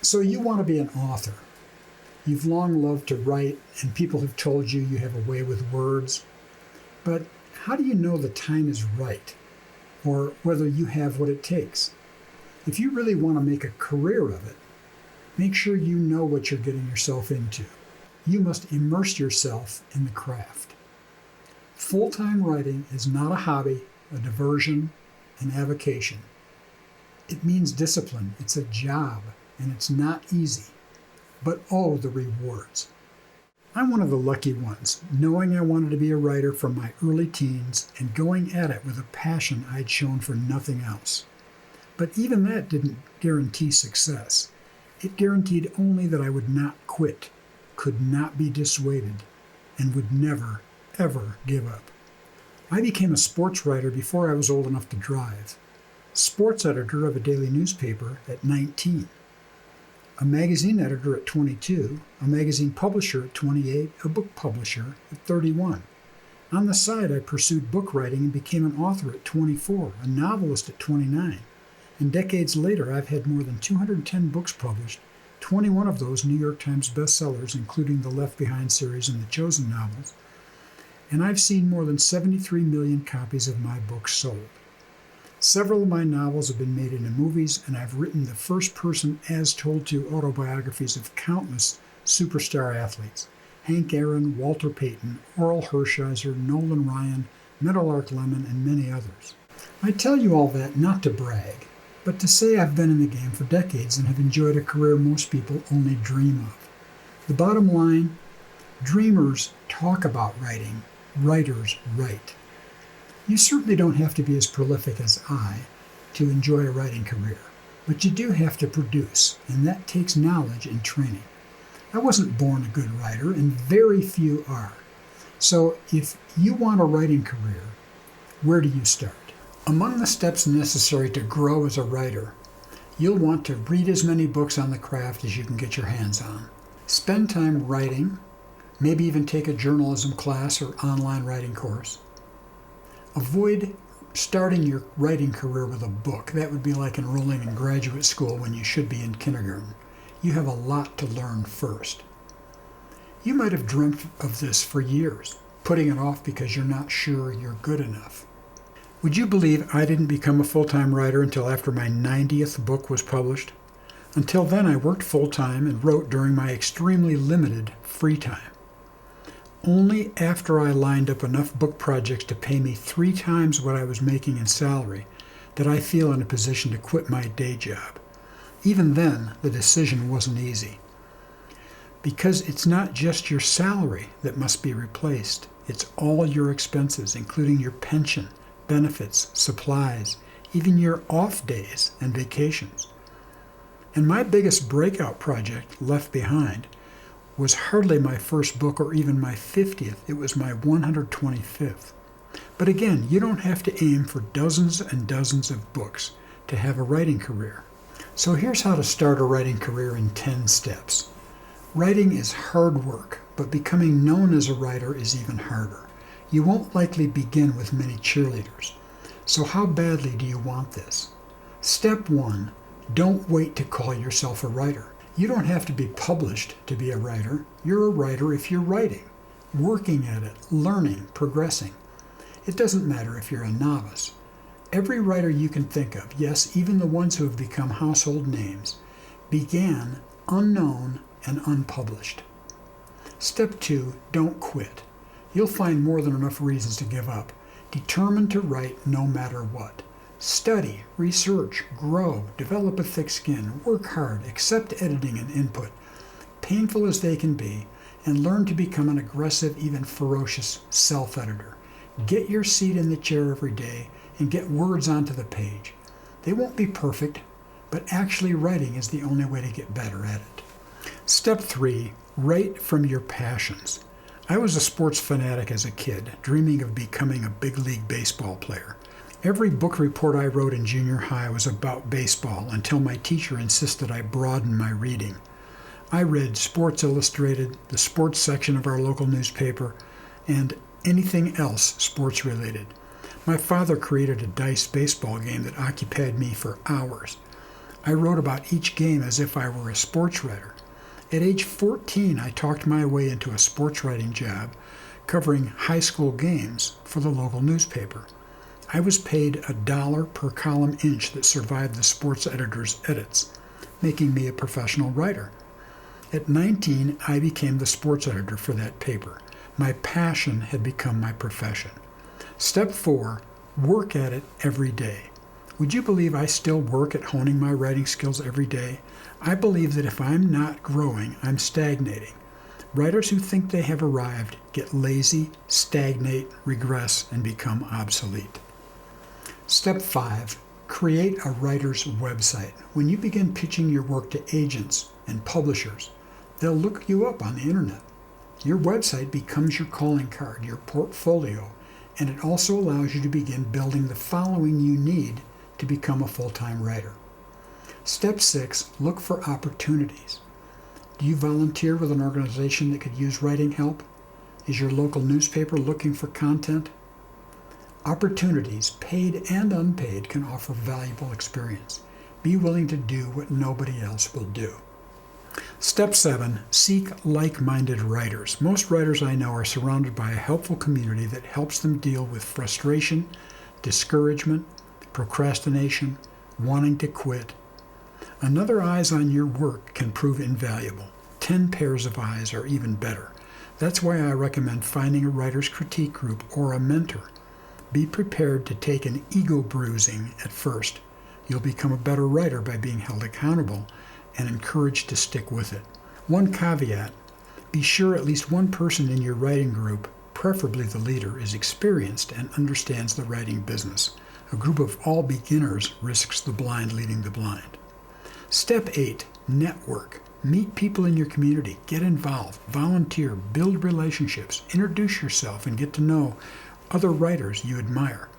So you want to be an author. You've long loved to write, and people have told you you have a way with words. But how do you know the time is right, or whether you have what it takes? If you really want to make a career of it, make sure you know what you're getting yourself into. You must immerse yourself in the craft. Full-time writing is not a hobby, a diversion, an avocation. It means discipline. It's a job, and it's not easy. But oh, the rewards. I'm one of the lucky ones, knowing I wanted to be a writer from my early teens and going at it with a passion I'd shown for nothing else. But even that didn't guarantee success. It guaranteed only that I would not quit, could not be dissuaded, and would never, ever give up. I became a sports writer before I was old enough to drive. Sports editor of a daily newspaper at 19. A magazine editor at 22, a magazine publisher at 28, a book publisher at 31. On the side, I pursued book writing and became an author at 24, a novelist at 29. And decades later, I've had more than 210 books published, 21 of those New York Times bestsellers, including the Left Behind series and the Chosen novels. And I've seen more than 73 million copies of my books sold. Several of my novels have been made into movies, and I've written the first-person as-told-to autobiographies of countless superstar athletes: Hank Aaron, Walter Payton, Oral Hershiser, Nolan Ryan, Meadowlark Lemon, and many others. I tell you all that not to brag, but to say I've been in the game for decades and have enjoyed a career most people only dream of. The bottom line, dreamers talk about writing, writers write. You certainly don't have to be as prolific as I to enjoy a writing career, but you do have to produce, and that takes knowledge and training. I wasn't born a good writer, and very few are. So if you want a writing career, where do you start? Among the steps necessary to grow as a writer, you'll want to read as many books on the craft as you can get your hands on. Spend time writing, maybe even take a journalism class or online writing course. Avoid starting your writing career with a book. That would be like enrolling in graduate school when you should be in kindergarten. You have a lot to learn first. You might have dreamt of this for years, putting it off because you're not sure you're good enough. Would you believe I didn't become a full-time writer until after my 90th book was published? Until then, I worked full-time and wrote during my extremely limited free time. Only after I lined up enough book projects to pay me 3 times what I was making in salary did I feel in a position to quit my day job. Even then, the decision wasn't easy. Because it's not just your salary that must be replaced. It's all your expenses, including your pension, benefits, supplies, even your off days and vacations. And my biggest breakout project, Left Behind, was hardly my first book or even my 50th. It was my 125th. But again, you don't have to aim for dozens and dozens of books to have a writing career. So here's how to start a writing career in 10 steps. Writing is hard work, but becoming known as a writer is even harder. You won't likely begin with many cheerleaders. So how badly do you want this? Step 1, don't wait to call yourself a writer. You don't have to be published to be a writer. You're a writer if you're writing, working at it, learning, progressing. It doesn't matter if you're a novice. Every writer you can think of, yes, even the ones who have become household names, began unknown and unpublished. Step 2, don't quit. You'll find more than enough reasons to give up. Determined to write no matter what. Study, research, grow, develop a thick skin, work hard, accept editing and input, painful as they can be, and learn to become an aggressive, even ferocious self-editor. Get your seat in the chair every day and get words onto the page. They won't be perfect, but actually writing is the only way to get better at it. Step 3, write from your passions. I was a sports fanatic as a kid, dreaming of becoming a big league baseball player. Every book report I wrote in junior high was about baseball until my teacher insisted I broaden my reading. I read Sports Illustrated, the sports section of our local newspaper, and anything else sports related. My father created a dice baseball game that occupied me for hours. I wrote about each game as if I were a sports writer. At age 14, I talked my way into a sports writing job covering high school games for the local newspaper. I was paid $1 per column inch that survived the sports editor's edits, making me a professional writer. At 19, I became the sports editor for that paper. My passion had become my profession. Step 4, work at it every day. Would you believe I still work at honing my writing skills every day? I believe that if I'm not growing, I'm stagnating. Writers who think they have arrived get lazy, stagnate, regress, and become obsolete. Step 5, create a writer's website. When you begin pitching your work to agents and publishers, they'll look you up on the internet. Your website becomes your calling card, your portfolio, and it also allows you to begin building the following you need to become a full-time writer. Step 6, look for opportunities. Do you volunteer with an organization that could use writing help? Is your local newspaper looking for content? Opportunities, paid and unpaid, can offer valuable experience. Be willing to do what nobody else will do. Step 7, seek like-minded writers. Most writers I know are surrounded by a helpful community that helps them deal with frustration, discouragement, procrastination, wanting to quit. Another eyes on your work can prove invaluable. 10 pairs of eyes are even better. That's why I recommend finding a writer's critique group or a mentor. Be prepared to take an ego bruising at first. You'll become a better writer by being held accountable and encouraged to stick with it. One caveat, be sure at least one person in your writing group, preferably the leader, is experienced and understands the writing business. A group of all beginners risks the blind leading the blind. Step 8, network. Meet people in your community, get involved, volunteer, build relationships, introduce yourself, and get to know other writers you admire.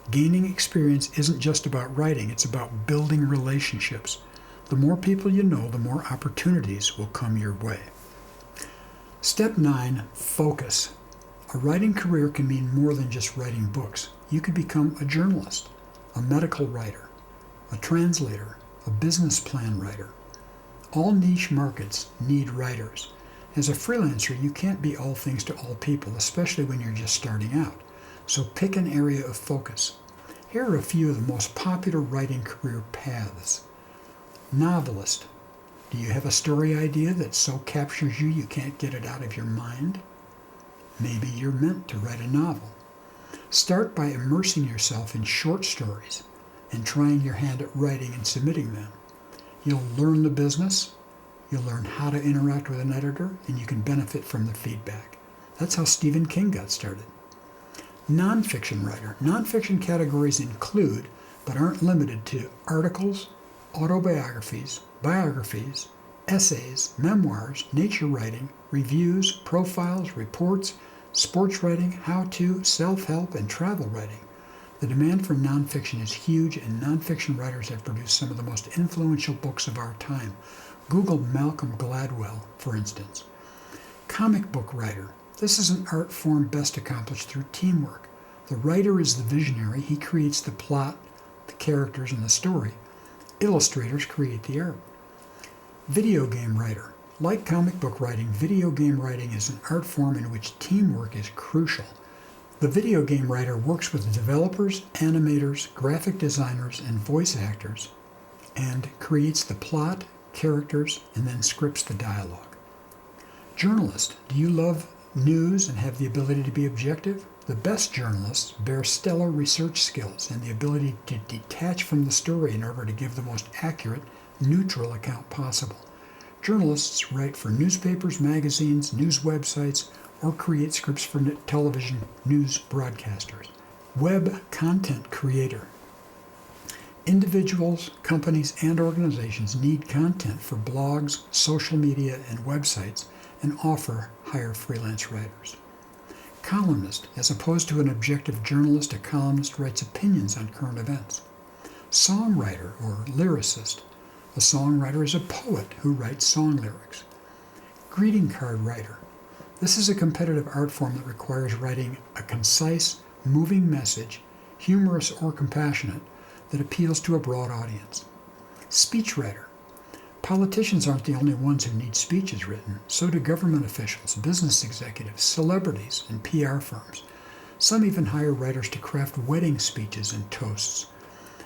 Gaining experience isn't just about writing, it's about building relationships. The more people you know, the more opportunities will come your way. Step 9, focus. A writing career can mean more than just writing books. You could become a journalist, a medical writer, a translator, a business plan writer. All niche markets need writers. As a freelancer, you can't be all things to all people, especially when you're just starting out. So pick an area of focus. Here are a few of the most popular writing career paths. Novelist. Do you have a story idea that so captures you you can't get it out of your mind? Maybe you're meant to write a novel. Start by immersing yourself in short stories and trying your hand at writing and submitting them. You'll learn the business, you'll learn how to interact with an editor, and you can benefit from the feedback. That's how Stephen King got started. Nonfiction writer. Nonfiction categories include, but aren't limited to, articles, autobiographies, biographies, essays, memoirs, nature writing, reviews, profiles, reports, sports writing, how-to, self-help, and travel writing. The demand for nonfiction is huge, and nonfiction writers have produced some of the most influential books of our time. Google Malcolm Gladwell, for instance. Comic book writer. This is an art form best accomplished through teamwork. The writer is the visionary. He creates the plot, the characters, and the story. Illustrators create the art. Video game writer. Like comic book writing, video game writing is an art form in which teamwork is crucial. The video game writer works with developers, animators, graphic designers, and voice actors, and creates the plot, characters, and then scripts the dialogue. Journalist. Do you love news and have the ability to be objective? The best journalists bear stellar research skills and the ability to detach from the story in order to give the most accurate, neutral account possible. Journalists write for newspapers, magazines, news websites, or create scripts for television news broadcasters. Web content creator. Individuals, companies, and organizations need content for blogs, social media, and websites, and hire freelance writers. Columnist. As opposed to an objective journalist, a columnist writes opinions on current events. Songwriter or lyricist. A songwriter is a poet who writes song lyrics. Greeting card writer. This is a competitive art form that requires writing a concise, moving message, humorous or compassionate, that appeals to a broad audience. Speechwriter. Politicians aren't the only ones who need speeches written. So do government officials, business executives, celebrities, and PR firms. Some even hire writers to craft wedding speeches and toasts.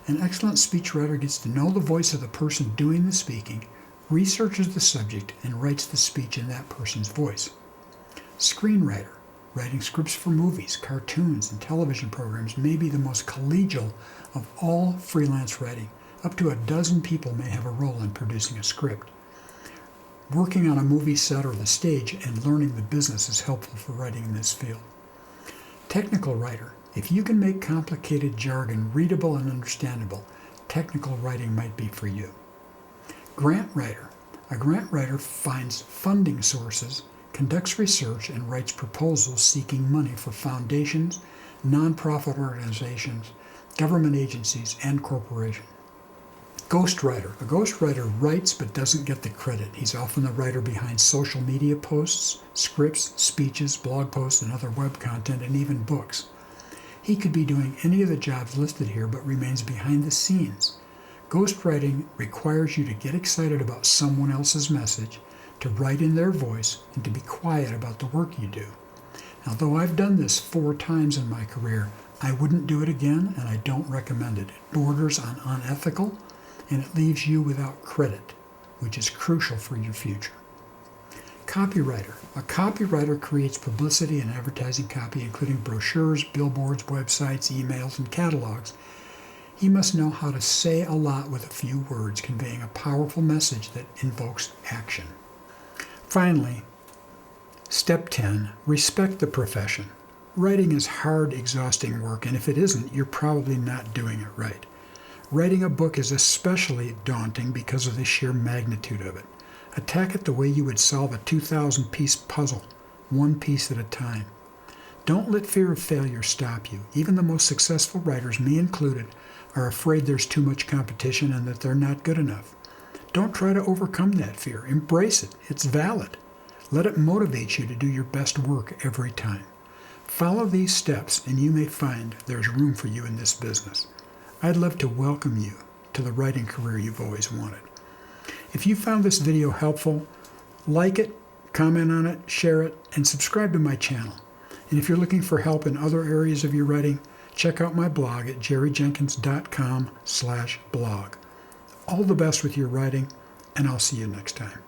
An excellent speechwriter gets to know the voice of the person doing the speaking, researches the subject, and writes the speech in that person's voice. Screenwriter. Writing scripts for movies, cartoons, and television programs may be the most collegial of all freelance writing. Up to a dozen people may have a role in producing a script. Working on a movie set or the stage and learning the business is helpful for writing in this field. Technical writer. If you can make complicated jargon readable and understandable, technical writing might be for you. Grant writer. A grant writer finds funding sources, conducts research, and writes proposals seeking money for foundations, nonprofit organizations, government agencies, and corporations. Ghostwriter. A ghostwriter writes but doesn't get the credit. He's often the writer behind social media posts, scripts, speeches, blog posts, and other web content, and even books. He could be doing any of the jobs listed here but remains behind the scenes. Ghostwriting requires you to get excited about someone else's message, to write in their voice, and to be quiet about the work you do. Now, though I've done this 4 times in my career, I wouldn't do it again, and I don't recommend it. It borders on unethical, and it leaves you without credit, which is crucial for your future. Copywriter. A copywriter creates publicity and advertising copy, including brochures, billboards, websites, emails, and catalogs. He must know how to say a lot with a few words, conveying a powerful message that invokes action. Finally, step 10, respect the profession. Writing is hard, exhausting work, and if it isn't, you're probably not doing it right. Writing a book is especially daunting because of the sheer magnitude of it. Attack it the way you would solve a 2,000-piece puzzle, one piece at a time. Don't let fear of failure stop you. Even the most successful writers, me included, are afraid there's too much competition and that they're not good enough. Don't try to overcome that fear. Embrace it. It's valid. Let it motivate you to do your best work every time. Follow these steps and you may find there's room for you in this business. I'd love to welcome you to the writing career you've always wanted. If you found this video helpful, like it, comment on it, share it, and subscribe to my channel. And if you're looking for help in other areas of your writing, check out my blog at jerryjenkins.com/blog. All the best with your writing, and I'll see you next time.